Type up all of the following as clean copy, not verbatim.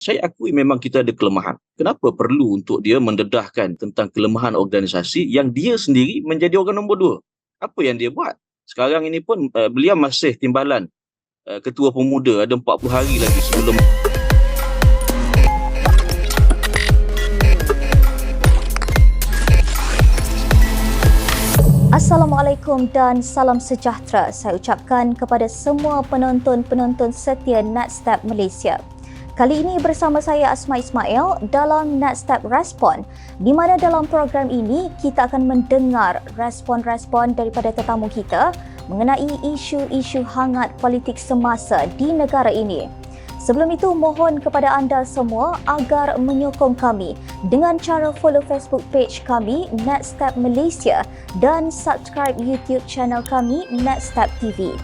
Saya akui memang kita ada kelemahan. Kenapa perlu untuk dia mendedahkan tentang kelemahan organisasi yang dia sendiri menjadi orang nombor dua? Apa yang dia buat? Sekarang ini pun beliau masih timbalan ketua pemuda, ada 40 hari lagi sebelum. Assalamualaikum dan salam sejahtera saya ucapkan kepada semua penonton-penonton setia Natstep Malaysia. Kali ini bersama saya Asma Ismail dalam Natstep Respon, di mana dalam program ini kita akan mendengar respon-respon daripada tetamu kita mengenai isu-isu hangat politik semasa di negara ini. Sebelum itu, mohon kepada anda semua agar menyokong kami dengan cara follow Facebook page kami Natstep Malaysia dan subscribe YouTube channel kami Natstep TV.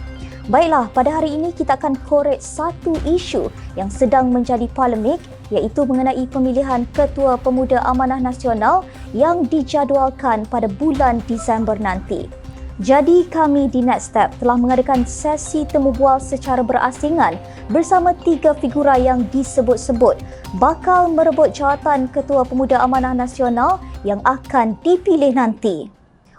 Baiklah, pada hari ini kita akan korek satu isu yang sedang menjadi polemik, iaitu mengenai pemilihan Ketua Pemuda Amanah Nasional yang dijadualkan pada bulan Disember nanti. Jadi kami di Natstep telah mengadakan sesi temu bual secara berasingan bersama 3 figura yang disebut-sebut bakal merebut jawatan Ketua Pemuda Amanah Nasional yang akan dipilih nanti.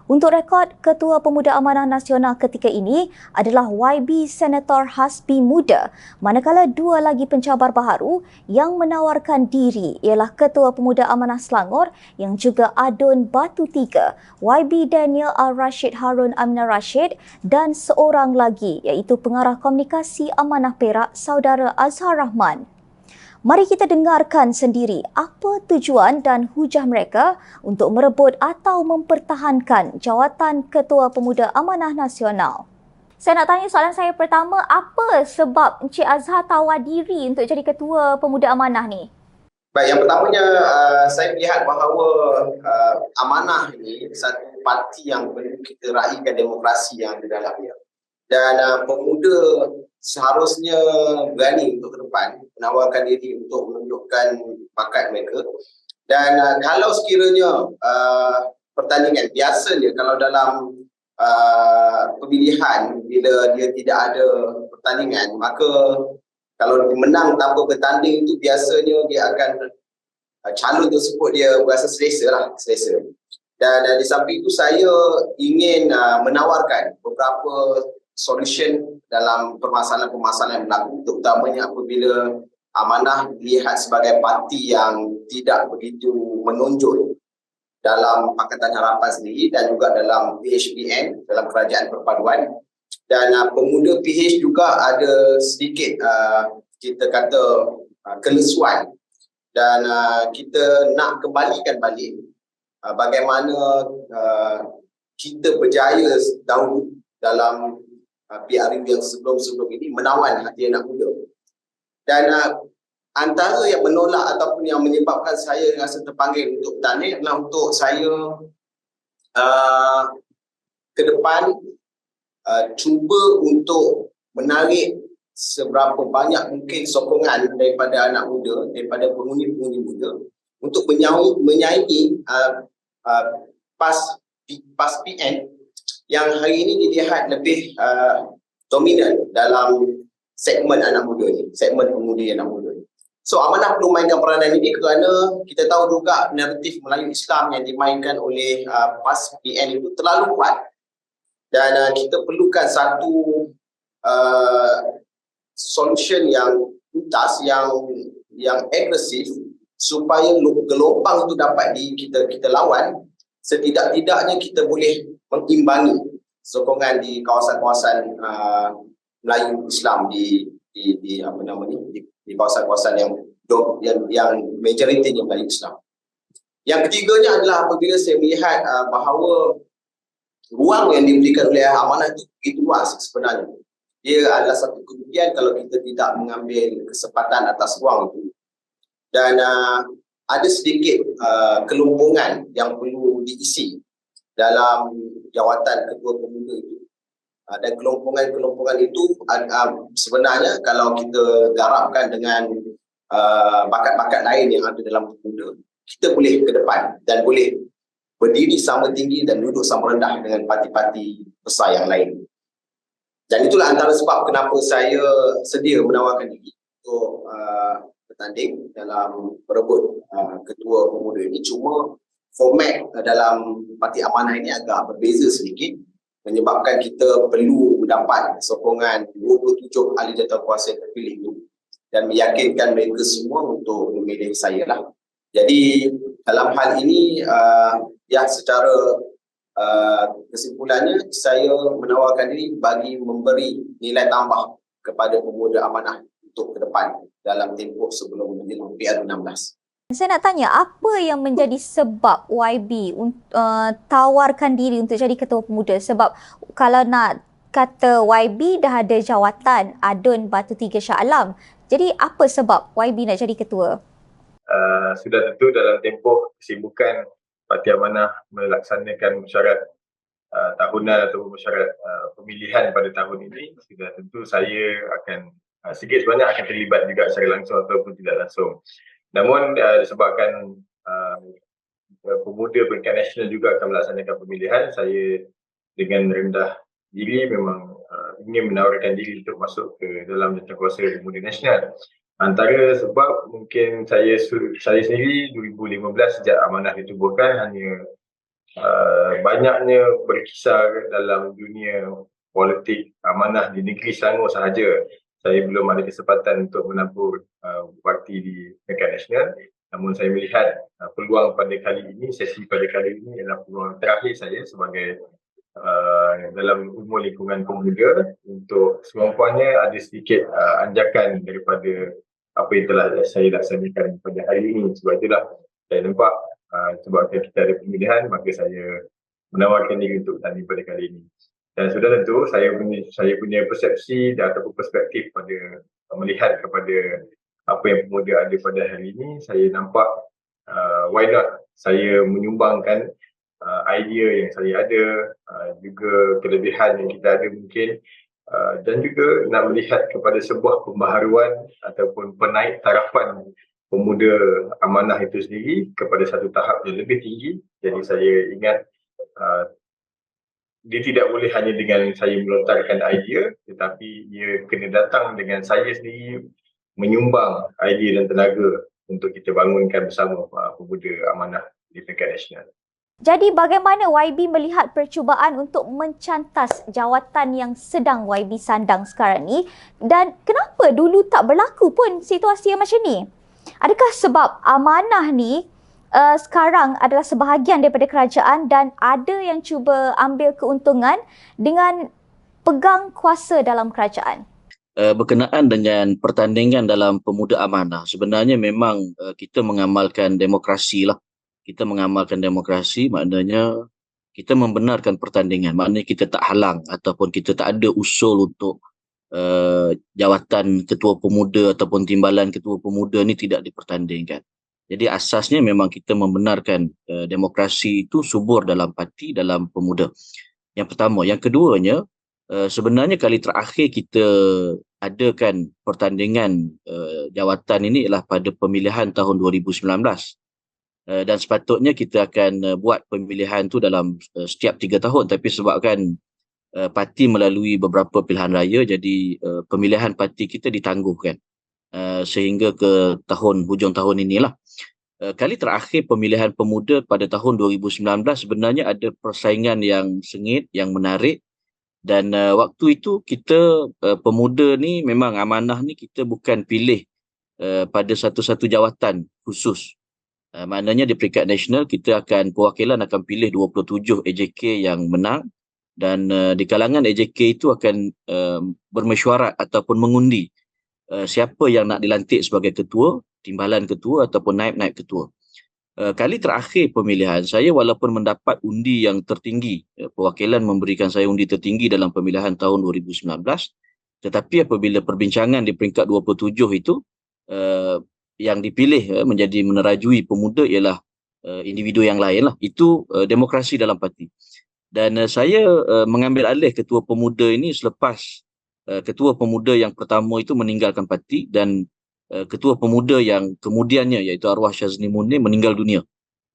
Untuk rekod, Ketua Pemuda Amanah Nasional ketika ini adalah YB Senator Hasbi Muda, manakala 2 lagi pencabar baharu yang menawarkan diri ialah Ketua Pemuda Amanah Selangor yang juga Adun Batu Tiga, YB Daniel Al-Rashid Harun Aminah Rashid dan seorang lagi iaitu Pengarah Komunikasi Amanah Perak Saudara Azhar Rahman. Mari kita dengarkan sendiri apa tujuan dan hujah mereka untuk merebut atau mempertahankan jawatan Ketua Pemuda Amanah Nasional. Saya nak tanya soalan saya pertama, apa sebab Encik Azhar tawar diri untuk jadi Ketua Pemuda Amanah ni? Baik, yang pertamanya saya melihat bahawa Amanah ini satu parti yang perlu kita raikan demokrasi yang di dalamnya. Dan pemuda seharusnya berani untuk ke depan, menawarkan diri untuk menunjukkan bakat mereka. Dan kalau sekiranya pertandingan, biasanya kalau dalam pemilihan, bila dia tidak ada pertandingan, maka kalau menang tanpa bertanding itu biasanya dia akan calon tersebut dia berasa selesa. Dan di samping itu saya ingin menawarkan beberapa solution dalam permasalahan-permasalahan yang berlaku, terutamanya apabila Amanah dilihat sebagai parti yang tidak begitu menonjol dalam Pakatan Harapan sendiri dan juga dalam PHPN, dalam Kerajaan Perpaduan. Dan pemuda PH juga ada sedikit kita kata kelesuan, dan kita nak kembalikan balik bagaimana kita berjaya dahulu dalam PRU yang sebelum-sebelum ini menawan hati anak muda. Dan antara yang menolak ataupun yang menyebabkan saya rasa terpanggil untuk bertanding adalah untuk saya ke depan cuba untuk menarik seberapa banyak mungkin sokongan daripada anak muda, daripada pengundi-pengundi muda untuk menyaingi PAS PN yang hari ini dilihat lebih dominan dalam segmen anak muda ni, segmen pengundi anak muda ni. So Amanah perlu mainkan peranan ini kerana kita tahu juga naratif Melayu Islam yang dimainkan oleh PAS PN itu terlalu kuat. Dan kita perlukan satu solution yang tuntas, yang agresif supaya gelombang itu dapat kita lawan. Setidak-tidaknya kita boleh mengimbangi sokongan di kawasan-kawasan Melayu Islam di kawasan-kawasan yang majoritinya Melayu Islam. Yang ketiganya adalah apabila saya melihat bahawa ruang yang diberikan oleh Amanah itu begitu luas sebenarnya. Dia adalah satu kerugian kalau kita tidak mengambil kesempatan atas ruang itu. Dan ada sedikit kelumpungan yang perlu diisi dalam jawatan Ketua Pemuda itu. Dan kelumpungan itu sebenarnya kalau kita garapkan dengan bakat-bakat lain yang ada dalam pemuda, kita boleh ke depan dan boleh berdiri sama tinggi dan duduk sama rendah dengan parti-parti besar yang lain. Dan itulah antara sebab kenapa saya sedia menawarkan diri untuk bertanding dalam perebut ketua pemuda ini. Cuma format dalam Parti Amanah ini agak berbeza sedikit, menyebabkan kita perlu mendapat sokongan 27 ahli jawatankuasa yang terpilih itu dan meyakinkan mereka semua untuk memilih saya lah. Jadi dalam hal ini secara kesimpulannya saya menawarkan diri bagi memberi nilai tambah kepada pemuda amanah untuk ke depan dalam tempoh sebelum menjelang PR16. Saya nak tanya, apa yang menjadi sebab YB tawarkan diri untuk jadi ketua pemuda? Sebab kalau nak kata YB dah ada jawatan Adun Batu Tiga Shah Alam. Jadi apa sebab YB nak jadi ketua? Sudah tentu dalam tempoh kesibukan Parti Amanah melaksanakan mesyuarat tahunan atau mesyuarat pemilihan pada tahun ini, sudah tentu saya akan sikit sebanyak akan terlibat juga secara langsung ataupun tidak langsung. Namun disebabkan pemuda peringkat nasional juga akan melaksanakan pemilihan, saya dengan rendah diri memang ingin menawarkan diri untuk masuk ke dalam jawatankuasa pemuda nasional. Antara sebab mungkin saya sendiri 2015 sejak amanah ditubuhkan hanya banyaknya berkisar dalam dunia politik amanah di negeri Selangor sahaja. Saya belum ada kesempatan untuk menabuh bakti di peringkat nasional. Namun saya melihat peluang pada kali ini, sesi pada kali ini adalah peluang terakhir saya sebagai dalam umur lingkungan pemuda untuk semampuannya ada sedikit anjakan daripada apa yang telah saya laksanakan pada hari ini. Sebab itulah saya nampak sebab kita ada pemilihan, maka saya menawarkan diri untuk bertanding pada kali ini. Dan sudah tentu saya punya persepsi ataupun perspektif pada melihat kepada apa yang pemuda ada pada hari ini. Saya nampak why not saya menyumbangkan idea yang saya ada, juga kelebihan yang kita ada mungkin, dan juga nak melihat kepada sebuah pembaharuan ataupun penaik tarafan pemuda amanah itu sendiri kepada satu tahap yang lebih tinggi. Jadi saya ingat dia tidak boleh hanya dengan saya melontarkan idea, tetapi ia kena datang dengan saya sendiri menyumbang idea dan tenaga untuk kita bangunkan bersama pemuda amanah di peringkat nasional. Jadi bagaimana YB melihat percubaan untuk mencantas jawatan yang sedang YB sandang sekarang ni, dan kenapa dulu tak berlaku pun situasi yang macam ni? Adakah sebab amanah ni sekarang adalah sebahagian daripada kerajaan dan ada yang cuba ambil keuntungan dengan pegang kuasa dalam kerajaan? Berkenaan dengan pertandingan dalam pemuda amanah, sebenarnya memang kita mengamalkan demokrasi lah. Kita mengamalkan demokrasi, maknanya kita membenarkan pertandingan. Maknanya kita tak halang ataupun kita tak ada usul untuk jawatan ketua pemuda ataupun timbalan ketua pemuda ni tidak dipertandingkan. Jadi asasnya memang kita membenarkan demokrasi itu subur dalam parti, dalam pemuda. Yang pertama. Yang keduanya, sebenarnya kali terakhir kita adakan pertandingan jawatan ini ialah pada pemilihan tahun 2019. Dan sepatutnya kita akan buat pemilihan tu dalam setiap 3 tahun, tapi sebabkan parti melalui beberapa pilihan raya, jadi pemilihan parti kita ditangguhkan sehingga ke hujung tahun inilah. Kali terakhir pemilihan pemuda pada tahun 2019 sebenarnya ada persaingan yang sengit, yang menarik, dan waktu itu kita pemuda ni memang amanah ni kita bukan pilih pada satu-satu jawatan khusus. Maknanya di peringkat nasional kita akan perwakilan akan pilih 27 AJK yang menang, dan di kalangan AJK itu akan bermesyuarat ataupun mengundi siapa yang nak dilantik sebagai ketua, timbalan ketua ataupun naib-naib ketua. Kali terakhir pemilihan saya walaupun mendapat undi yang tertinggi, perwakilan memberikan saya undi tertinggi dalam pemilihan tahun 2019, tetapi apabila perbincangan di peringkat 27 itu yang dipilih menjadi menerajui pemuda ialah individu yang lain lah. Itu demokrasi dalam parti. Dan saya mengambil alih ketua pemuda ini selepas ketua pemuda yang pertama itu meninggalkan parti dan ketua pemuda yang kemudiannya iaitu arwah Syazni Munir meninggal dunia.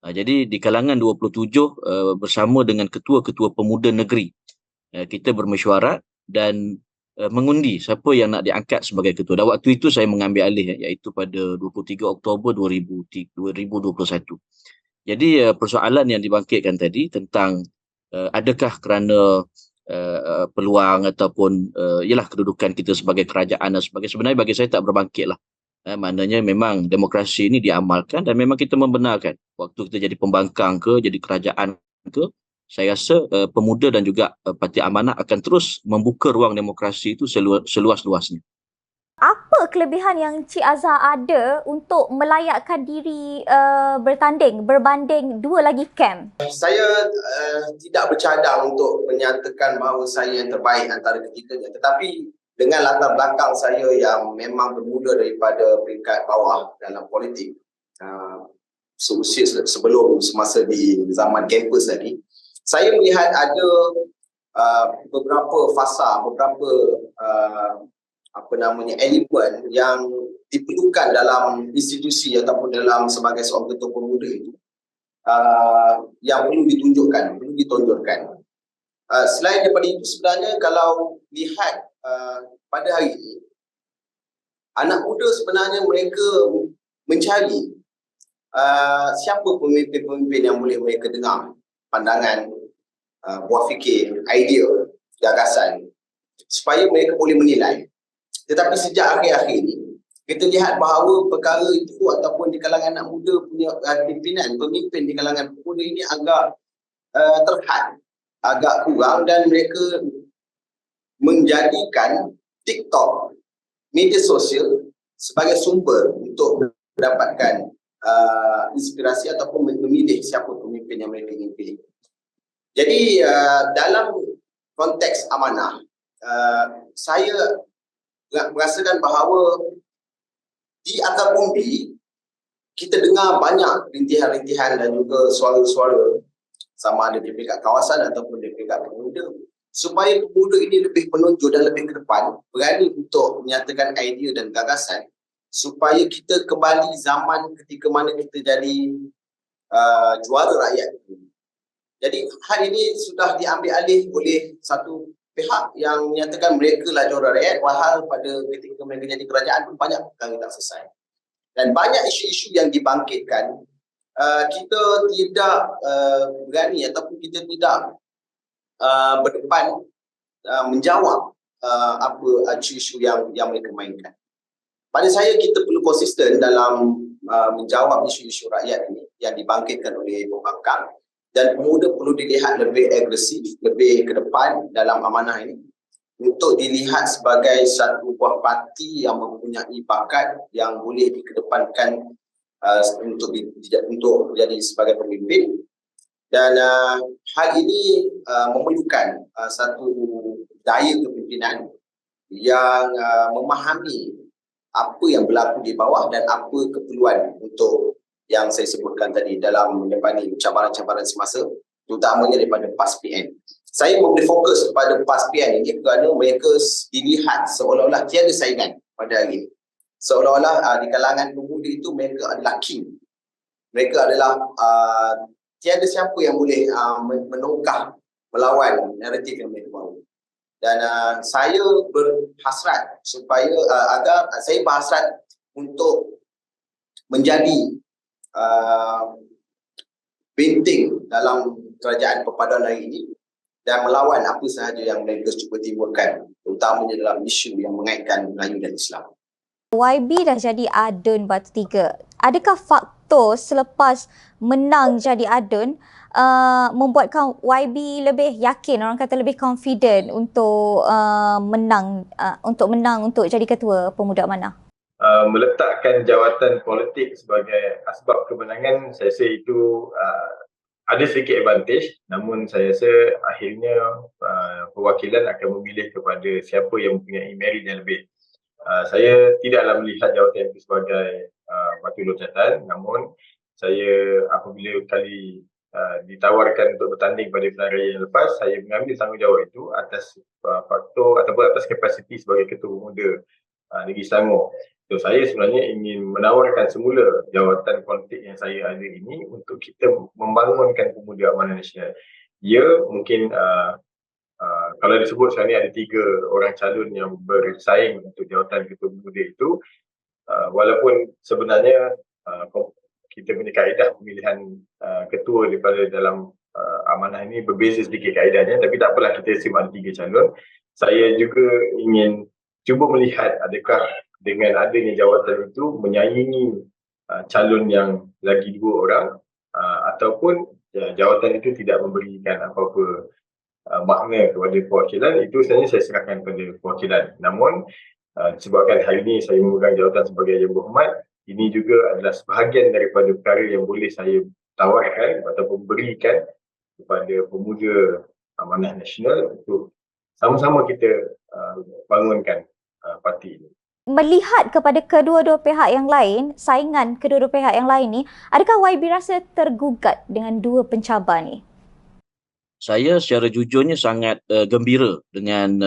Jadi di kalangan 27 bersama dengan ketua-ketua pemuda negeri kita bermesyuarat, dan mengundi siapa yang nak diangkat sebagai ketua. Dan waktu itu saya mengambil alih, iaitu pada 23 Oktober 2021. Jadi persoalan yang dibangkitkan tadi tentang adakah kerana peluang ataupun ialah kedudukan kita sebagai kerajaan dan sebagainya, sebenarnya bagi saya tak berbangkit lah. Maknanya memang demokrasi ini diamalkan dan memang kita membenarkan waktu kita jadi pembangkang ke, jadi kerajaan ke, saya rasa pemuda dan juga Parti Amanah akan terus membuka ruang demokrasi itu seluas-luasnya. Apa kelebihan yang Cik Azhar ada untuk melayakkan diri bertanding berbanding dua lagi kem? Saya tidak bercadang untuk menyatakan bahawa saya yang terbaik antara ketiganya, tetapi dengan latar belakang saya yang memang bermula daripada peringkat bawah dalam politik, seusia sebelum semasa di zaman kampus lagi, saya melihat ada beberapa fasa, beberapa elemen yang diperlukan dalam institusi ataupun dalam sebagai seorang ketua pemuda itu, yang perlu ditunjukkan, perlu ditonjolkan. Selain daripada itu, sebenarnya kalau lihat pada hari ini, anak muda sebenarnya mereka mencari siapa pemimpin-pemimpin yang boleh mereka dengar pandangan, buah fikir, idea, gagasan, supaya mereka boleh menilai. Tetapi sejak akhir-akhir ini, kita lihat bahawa perkara itu ataupun di kalangan anak muda punya pemimpin di kalangan pemuda ini agak terhad, agak kurang, dan mereka menjadikan TikTok, media sosial sebagai sumber untuk mendapatkan inspirasi ataupun memilih siapa pemimpin yang mereka ingin pilih. Jadi dalam konteks amanah, saya merasakan bahawa di akar umbi kita dengar banyak rintihan-rintihan dan juga suara-suara, sama ada di peringkat kawasan ataupun di peringkat pemuda, supaya pemuda ini lebih menonjol dan lebih ke depan, berani untuk menyatakan idea dan gagasan, supaya kita kembali zaman ketika mana kita jadi juara rakyat. Jadi hal ini sudah diambil alih oleh satu pihak yang menyatakan mereka lah juara rakyat, walhal pada ketika mereka jadi kerajaan pun banyak perkara tak selesai. Dan banyak isu-isu yang dibangkitkan, kita tidak berani ataupun kita tidak berdepan menjawab apa isu-isu yang mereka mainkan. Pada saya, kita perlu konsisten dalam menjawab isu-isu rakyat ini yang dibangkitkan oleh pembangkang, dan pemuda perlu dilihat lebih agresif, lebih ke depan dalam amanah ini, untuk dilihat sebagai satu buah parti yang mempunyai bakat yang boleh dikedepankan untuk jadi sebagai pemimpin. Dan hal ini memerlukan satu daya kepimpinan yang memahami apa yang berlaku di bawah dan apa keperluan untuk yang saya sebutkan tadi dalam menepani cabaran-cabaran semasa, terutamanya daripada PAS PN. Saya memberi fokus kepada PAS PN ini kerana mereka dilihat seolah-olah tiada saingan pada hari ini. Seolah-olah di kalangan pemuda itu mereka adalah king. Mereka adalah tiada siapa yang boleh menongkang, melawan naratif yang mereka bawa. Dan saya berhasrat supaya saya berhasrat untuk menjadi benteng dalam kerajaan perpaduan hari ini dan melawan apa sahaja yang mereka cuba timbulkan, terutamanya dalam isu yang mengaitkan Melayu dan Islam. YB dah jadi ADUN Batu Tiga. Adakah faktor selepas menang jadi ADUN membuatkan YB lebih yakin, orang kata lebih confident untuk menang untuk jadi ketua Pemuda Amanah? Meletakkan jawatan politik sebagai asbab kemenangan, saya rasa itu ada sedikit advantage, namun saya rasa akhirnya perwakilan akan memilih kepada siapa yang mempunyai merit yang lebih. Saya tidaklah melihat jawatan itu sebagai batu loncatan, namun saya apabila kali ditawarkan untuk bertanding pada pilihan raya yang lepas, saya mengambil tanggungjawab itu atas faktor ataupun atas kapasiti sebagai ketua pemuda Negeri Selangor. So, saya sebenarnya ingin menawarkan semula jawatan politik yang saya ada ini untuk kita membangunkan Pemuda Amanah Nasional. Ya, mungkin kalau disebut sekarang ni ada 3 orang calon yang bersaing untuk jawatan Ketua Pemuda itu, walaupun sebenarnya kita punya kaedah pemilihan ketua daripada dalam amanah ini berbeza sedikit kaedahnya, tapi tak apalah, kita assume ada 3 calon. Saya juga ingin cuba melihat adakah dengan adanya jawatan itu menyaingi calon yang lagi 2 orang, ataupun jawatan itu tidak memberikan apa-apa makna kepada perwakilan. Itu sebenarnya saya serahkan kepada perwakilan. Namun sebabkan hari ini saya memegang jawatan sebagai Yang Berhormat, ini juga adalah sebahagian daripada perkara yang boleh saya tawarkan ataupun berikan kepada pemuda Amanah Nasional untuk sama-sama kita bangunkan parti ini. Melihat kepada kedua-dua pihak yang lain, saingan kedua-dua pihak yang lain ni, adakah YB rasa tergugat dengan 2 pencabar ni? Saya secara jujurnya sangat gembira dengan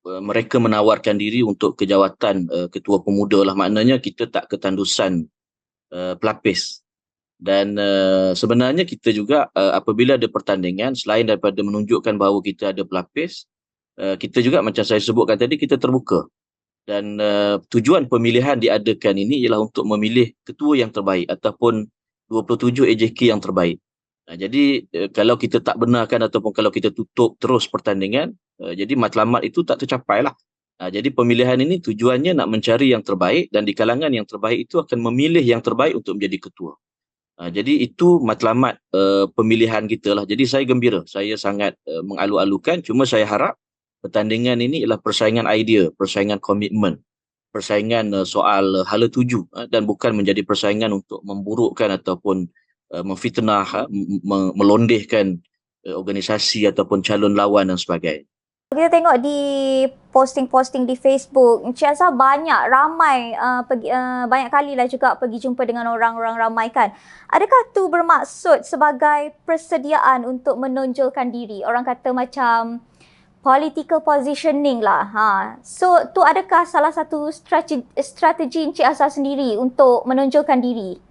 mereka menawarkan diri untuk kejawatan Ketua Pemuda lah. Maknanya kita tak ketandusan pelapis. Dan sebenarnya kita juga apabila ada pertandingan, selain daripada menunjukkan bahawa kita ada pelapis, kita juga macam saya sebutkan tadi, kita terbuka. Dan tujuan pemilihan diadakan ini ialah untuk memilih ketua yang terbaik ataupun 27 AJK yang terbaik. Jadi kalau kita tak benarkan ataupun kalau kita tutup terus pertandingan, jadi matlamat itu tak tercapai lah. Jadi pemilihan ini tujuannya nak mencari yang terbaik, dan di kalangan yang terbaik itu akan memilih yang terbaik untuk menjadi ketua. Jadi itu matlamat pemilihan kita lah. Jadi saya gembira, saya sangat mengalu-alukan. Cuma saya harap pertandingan ini ialah persaingan idea, persaingan komitmen, persaingan soal hala tuju, dan bukan menjadi persaingan untuk memburukkan ataupun memfitnah, melondehkan organisasi ataupun calon lawan dan sebagainya. Kita tengok di posting-posting di Facebook, Encik Azhar ramai banyak kali lah juga pergi jumpa dengan orang-orang ramai kan. Adakah tu bermaksud sebagai persediaan untuk menonjolkan diri? Orang kata macam political positioning lah. So tu adakah salah satu strategi Encik Azhar sendiri untuk menonjolkan diri?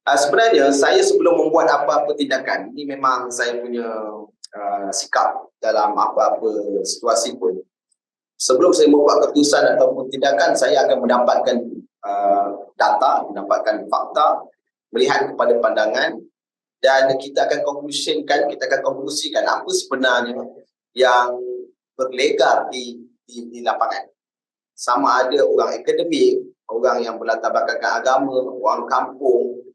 Sebenarnya saya sebelum membuat apa-apa tindakan, ini memang saya punya sikap dalam apa-apa situasi pun. Sebelum saya membuat keputusan ataupun tindakan, saya akan mendapatkan data, mendapatkan fakta, melihat kepada pandangan, dan kita akan konklusikan apa sebenarnya yang berlegar di lapangan. Sama ada orang akademik, orang yang berlatar belakang agama, orang kampung,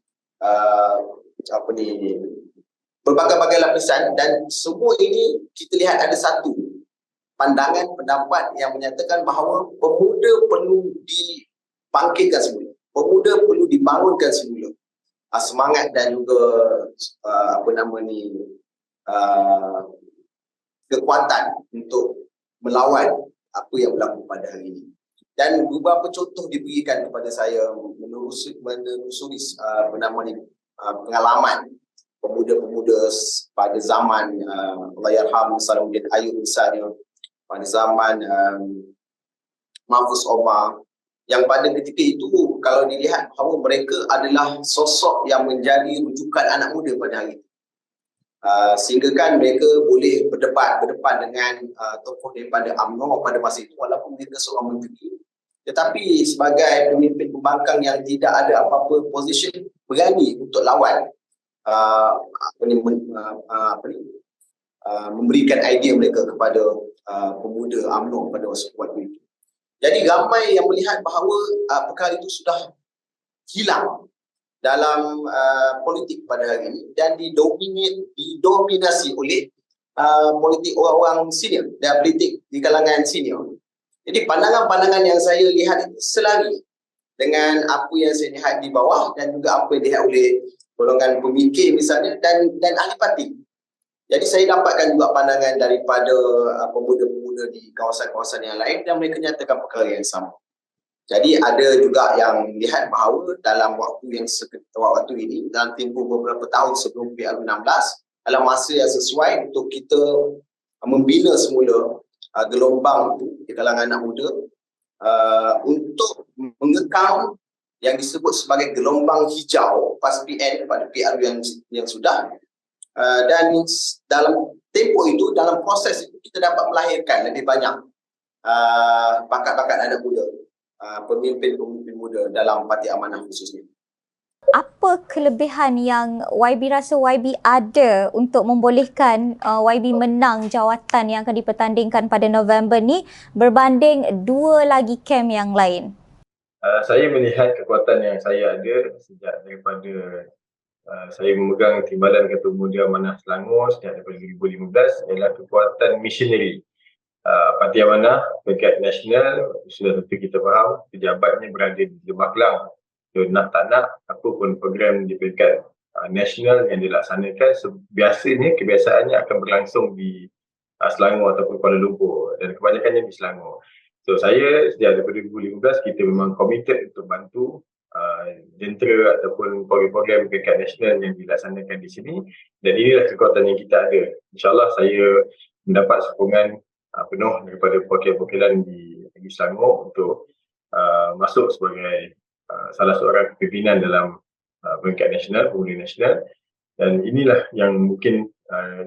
berbagai-bagai lapisan, dan semua ini kita lihat ada satu pandangan, pendapat yang menyatakan bahawa pemuda perlu dibangkitkan semula, pemuda perlu dibangunkan semula semangat dan juga kekuatan untuk melawan apa yang berlaku pada hari ini. Dan beberapa contoh diberikan kepada saya menelusuri pengalaman pemuda-pemuda pada zaman Allahyarham Salahuddin Ayub misalnya, pada zaman Mahfuz Omar, yang pada ketika itu kalau dilihat bahawa mereka adalah sosok yang menjadi rujukan anak muda pada hari itu. Sehingga kan mereka boleh berdepan dengan tokoh daripada UMNO pada masa itu, walaupun mereka seorang menteri. Tetapi sebagai pemimpin pembangkang yang tidak ada apa-apa position, berani untuk lawan memberikan idea mereka kepada pemuda UMNO pada waktu itu. Jadi ramai yang melihat bahawa perkara itu sudah hilang dalam politik pada hari ini, dan didominasi oleh politik orang-orang senior dan politik di kalangan senior. Jadi pandangan-pandangan yang saya lihat itu selari dengan apa yang saya lihat di bawah, dan juga apa yang dilihat oleh golongan pemikir misalnya, dan ahli parti. Jadi saya dapatkan juga pandangan daripada pemuda-pemuda di kawasan-kawasan yang lain, dan mereka nyatakan perkara yang sama. Jadi ada juga yang lihat bahawa dalam waktu ini, dalam tempoh beberapa tahun sebelum PRU16, adalah masa yang sesuai untuk kita membina semula gelombang itu di kalangan anak muda untuk mengekang yang disebut sebagai gelombang hijau PAS PN pada PRU yang sudah, dan dalam tempoh itu, dalam proses itu kita dapat melahirkan lebih banyak bakat-bakat anak muda, pemimpin-pemimpin muda dalam Parti Amanah khususnya. Apa kelebihan yang YB rasa YB ada untuk membolehkan YB menang jawatan yang akan dipertandingkan pada November ni berbanding dua lagi kem yang lain? Saya melihat kekuatan yang saya ada sejak daripada saya memegang Timbalan Ketua Muda Amanah Selangor sejak daripada 2015 ialah kekuatan missionary. Parti Amanah dekat nasional, sudah tentu kita faham, pejabatnya berada di Lembah Kelang. So, nak tak nak, apa pun program di peringkat nasional yang dilaksanakan, biasanya kebiasaannya akan berlangsung di Selangor ataupun Kuala Lumpur, dan kebanyakannya di Selangor. So saya sejak daripada 2015 kita memang committed untuk bantu jentera ataupun program-program peringkat nasional yang dilaksanakan di sini, dan inilah kekuatan yang kita ada. InsyaAllah saya mendapat sokongan penuh daripada perwakilan di Selangor untuk masuk sebagai salah seorang pimpinan dalam peringkat nasional, pemuda nasional, dan inilah yang mungkin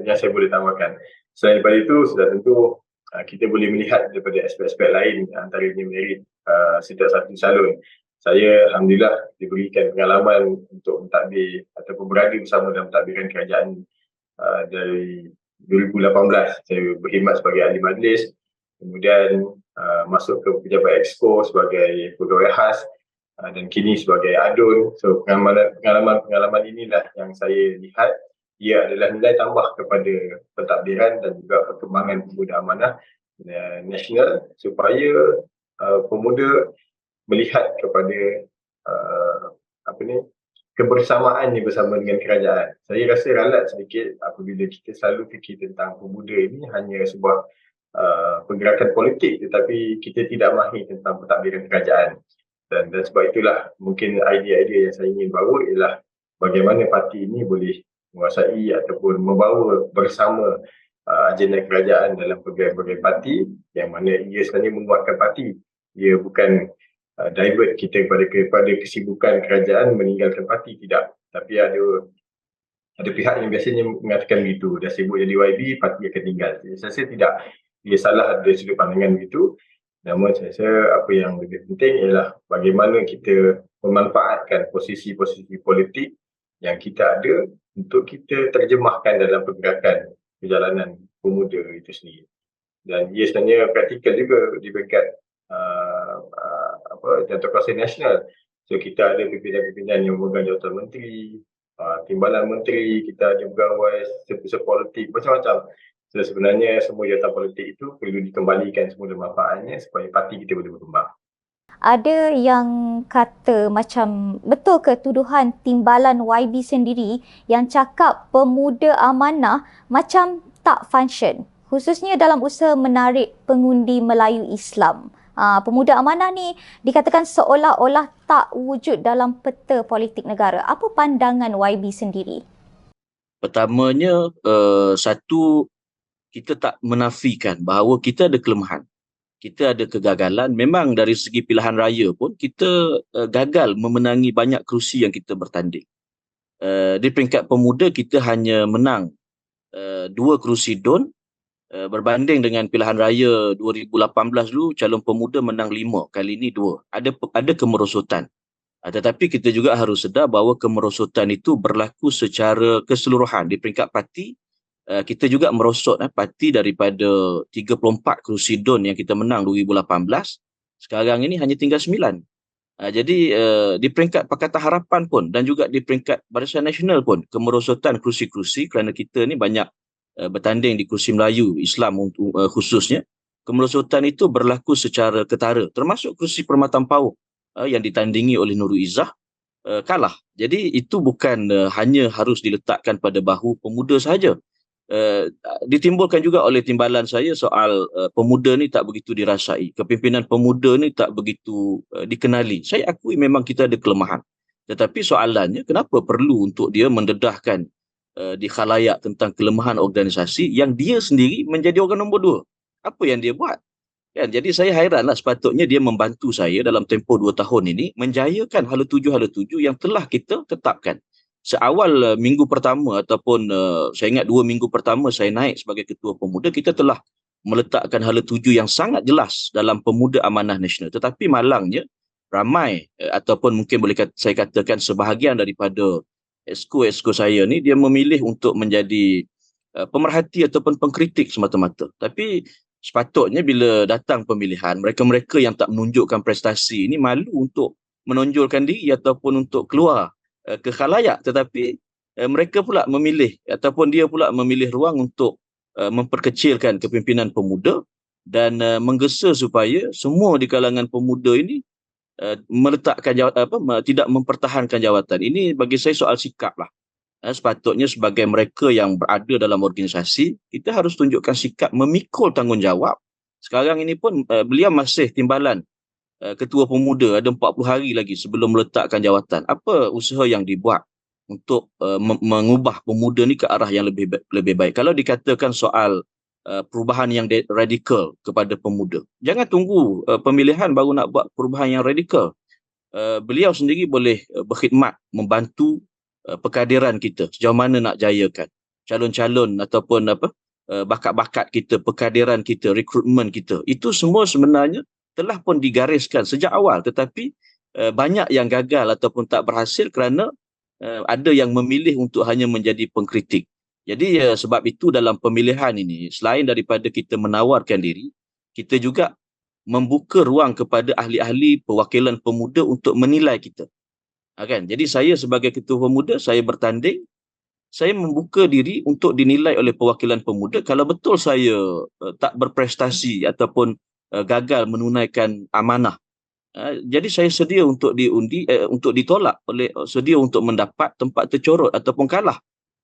yang saya boleh tawarkan. Selain daripada itu, sudah tentu kita boleh melihat daripada aspek-aspek lain, antaranya merit setiap satu calon. Saya Alhamdulillah diberikan pengalaman untuk mentadbir ataupun berada bersama dalam mentadbiran kerajaan dari 2018. Saya berkhidmat sebagai ahli majlis, kemudian masuk ke pejabat exco sebagai pegawai khas, dan kini sebagai adun. So pengalaman inilah yang saya lihat ia adalah nilai tambah kepada pentadbiran dan juga perkembangan pemuda amanah nasional, supaya pemuda melihat kepada kebersamaannya bersama dengan kerajaan. Saya rasa ralat sedikit apabila kita selalu fikir tentang pemuda ini hanya sebuah pergerakan politik, tetapi kita tidak mahir tentang pentadbiran kerajaan. Dan sebab itulah mungkin idea-idea yang saya ingin bawa ialah bagaimana parti ini boleh menguasai ataupun membawa bersama agenda kerajaan dalam program-program parti, yang mana ia sebenarnya menguatkan parti. Ia bukan divert kita kepada kesibukan kerajaan meninggalkan parti, tidak. Tapi ada pihak yang biasanya mengatakan begitu, dah sibuk jadi YB, parti akan tinggal. Saya rasa tidak. Ia salah dari sudut pandangan begitu. Namun saya rasa apa yang lebih penting ialah bagaimana kita memanfaatkan posisi-posisi politik yang kita ada untuk kita terjemahkan dalam pergerakan perjalanan pemuda itu sendiri. Dan ia sebenarnya praktikal juga di peringkat jawatan kuasa nasional. So kita ada pimpinan-pimpinan yang memegang jawatan menteri, timbalan menteri, kita ada pegawai sepusat politik, macam-macam. So sebenarnya semua jawatan politik itu perlu dikembalikan semula manfaatnya supaya parti kita boleh berkembang. Ada yang kata macam betul ke tuduhan timbalan YB sendiri yang cakap pemuda amanah macam tak function, khususnya dalam usaha menarik pengundi Melayu Islam. Pemuda amanah ni dikatakan seolah-olah tak wujud dalam peta politik negara. Apa pandangan YB sendiri? Pertamanya, satu, kita tak menafikan bahawa kita ada kelemahan. Kita ada kegagalan. Memang dari segi pilihan raya pun kita gagal memenangi banyak kerusi yang kita bertanding. Di peringkat pemuda kita hanya menang 2 kerusi DUN, berbanding dengan pilihan raya 2018 dulu calon pemuda menang 5, kali ini 2. Ada kemerosotan. Tetapi kita juga harus sedar bahawa kemerosotan itu berlaku secara keseluruhan. Di peringkat parti, kita juga merosot parti daripada 34 kerusi DUN yang kita menang 2018, sekarang ini hanya tinggal 9. Jadi di peringkat Pakatan Harapan pun dan juga di peringkat Barisan Nasional pun kemerosotan kerusi-kerusi, kerana kita ni banyak bertanding di kerusi Melayu Islam khususnya. Kemerosotan itu berlaku secara ketara, termasuk kerusi Permatan Pauh yang ditandingi oleh Nurul Izzah kalah. Jadi itu bukan hanya harus diletakkan pada bahu pemuda sahaja. Ditimbulkan juga oleh timbalan saya soal pemuda ni tak begitu dirasai, kepimpinan pemuda ni tak begitu dikenali. Saya akui memang kita ada kelemahan, tetapi soalannya kenapa perlu untuk dia mendedahkan di khalayak tentang kelemahan organisasi yang dia sendiri menjadi orang nombor 2. Apa yang dia buat? Kan? Jadi saya hairanlah, sepatutnya dia membantu saya dalam tempoh 2 tahun ini menjayakan hala tuju yang telah kita tetapkan. seawal minggu pertama ataupun saya ingat 2 minggu pertama saya naik sebagai Ketua Pemuda, kita telah meletakkan hala tuju yang sangat jelas dalam Pemuda Amanah Nasional. Tetapi malangnya ramai ataupun mungkin saya katakan sebahagian daripada esko saya ni dia memilih untuk menjadi pemerhati ataupun pengkritik semata-mata. Tapi sepatutnya bila datang pemilihan, mereka-mereka yang tak menunjukkan prestasi ini malu untuk menonjolkan diri ataupun untuk keluar ke khalayak, tetapi mereka pula memilih ataupun dia pula memilih ruang untuk memperkecilkan kepimpinan pemuda dan menggesa supaya semua di kalangan pemuda ini meletakkan tidak mempertahankan jawatan. Ini bagi saya soal sikap lah. Sepatutnya sebagai mereka yang berada dalam organisasi, kita harus tunjukkan sikap memikul tanggungjawab. Sekarang ini pun beliau masih timbalan Ketua Pemuda, ada 40 hari lagi sebelum meletakkan jawatan. Apa usaha yang dibuat untuk mengubah pemuda ni ke arah yang lebih baik? Kalau dikatakan soal perubahan yang radikal kepada pemuda, jangan tunggu pemilihan baru nak buat perubahan yang radikal. Beliau sendiri boleh berkhidmat, membantu pekadiran kita sejauh mana nak jayakan calon-calon ataupun bakat-bakat kita, pekadiran kita, rekrutmen kita. Itu semua sebenarnya telah pun digariskan sejak awal, tetapi banyak yang gagal ataupun tak berhasil kerana ada yang memilih untuk hanya menjadi pengkritik. Jadi sebab itu dalam pemilihan ini, selain daripada kita menawarkan diri, kita juga membuka ruang kepada ahli-ahli perwakilan pemuda untuk menilai kita. Kan? Jadi saya sebagai Ketua Pemuda, saya bertanding, saya membuka diri untuk dinilai oleh perwakilan pemuda. Kalau betul saya tak berprestasi ataupun gagal menunaikan amanah, jadi saya sedia untuk diundi, untuk ditolak sedia untuk mendapat tempat tercorot ataupun kalah.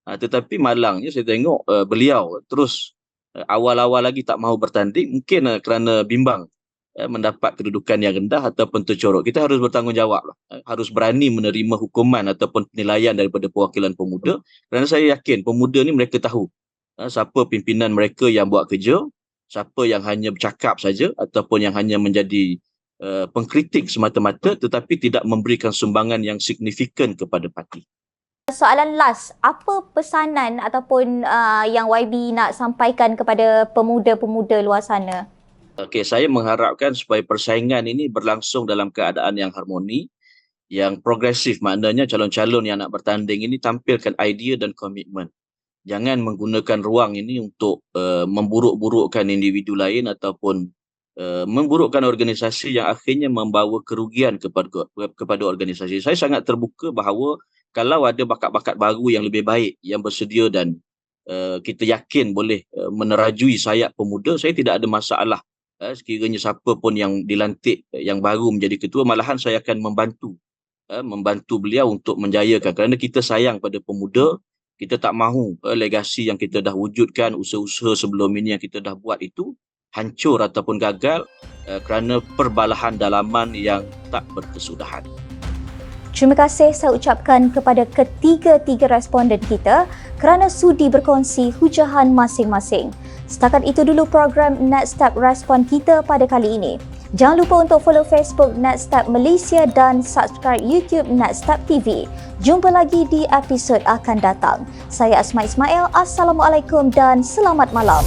Tetapi malangnya saya tengok beliau terus awal-awal lagi tak mahu bertanding, mungkin kerana bimbang mendapat kedudukan yang rendah ataupun tercorot. Kita harus bertanggungjawab lah. Harus berani menerima hukuman ataupun penilaian daripada perwakilan pemuda, kerana saya yakin pemuda ni mereka tahu siapa pimpinan mereka yang buat kerja, siapa yang hanya bercakap saja ataupun yang hanya menjadi pengkritik semata-mata tetapi tidak memberikan sumbangan yang signifikan kepada parti. Soalan last, apa pesanan ataupun yang YB nak sampaikan kepada pemuda-pemuda luar sana? Okey, saya mengharapkan supaya persaingan ini berlangsung dalam keadaan yang harmoni, yang progresif, maknanya calon-calon yang nak bertanding ini tampilkan idea dan komitmen. Jangan menggunakan ruang ini untuk memburuk-burukkan individu lain ataupun memburukkan organisasi yang akhirnya membawa kerugian kepada organisasi. Saya sangat terbuka bahawa kalau ada bakat-bakat baru yang lebih baik yang bersedia dan kita yakin boleh menerajui sayap pemuda, saya tidak ada masalah. Sekiranya siapa pun yang dilantik yang baru menjadi ketua, malahan saya akan membantu beliau untuk menjayakan, kerana kita sayang pada pemuda. Kita tak mahu legasi yang kita dah wujudkan, usaha-usaha sebelum ini yang kita dah buat itu hancur ataupun gagal kerana perbalahan dalaman yang tak berkesudahan. Terima kasih saya ucapkan kepada ketiga-tiga responden kita kerana sudi berkongsi hujahan masing-masing. Setakat itu dulu program NatStep Respon kita pada kali ini. Jangan lupa untuk follow Facebook NatStep Malaysia dan subscribe YouTube NatStep TV. Jumpa lagi di episod akan datang. Saya Asma Ismail. Assalamualaikum dan selamat malam.